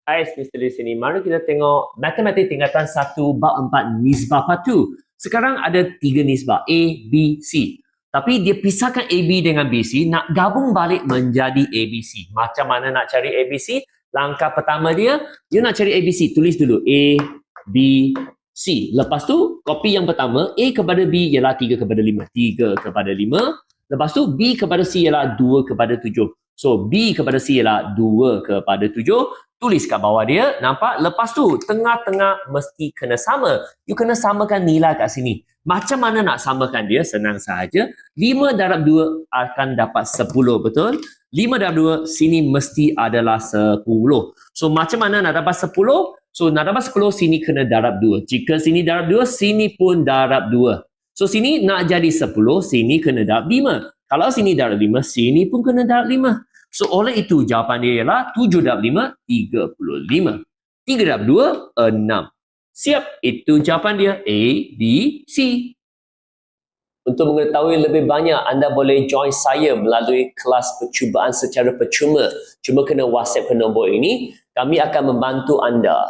Hai, Mr. di sini. Mari kita tengok matematik tingkatan 1 bab 4 nisbah patu. Sekarang ada 3 nisbah A, B, C. Tapi dia pisahkan AB dengan BC, nak gabung balik menjadi ABC. Macam mana nak cari ABC? Langkah pertama dia nak cari ABC. Tulis dulu A, B, C. Lepas tu, kopi yang pertama, A kepada B ialah 3 kepada 5. 3 kepada 5. Lepas tu, B kepada C ialah 2 kepada 7. So, B kepada C ialah 2 kepada 7. Tulis kat bawah dia, nampak? Lepas tu, tengah-tengah mesti kena sama. You kena samakan nilai kat sini. Macam mana nak samakan dia? Senang sahaja. 5 darab 2 akan dapat 10, betul? 5 darab 2, sini mesti adalah 10. So, macam mana nak dapat 10? So, nak dapat 10, sini kena darab 2. Jika sini darab 2, sini pun darab 2. So, sini nak jadi 10, sini kena darab 5. Kalau sini darab 5, sini pun kena darab 5. So, oleh itu, jawapan dia ialah 7 darab 5, 35. 3 darab 2, 6. Siap, itu jawapan dia. A, B, C. Untuk mengetahui lebih banyak, anda boleh join saya melalui kelas percubaan secara percuma. Cuma kena WhatsApp ke nombor ini. Kami akan membantu anda.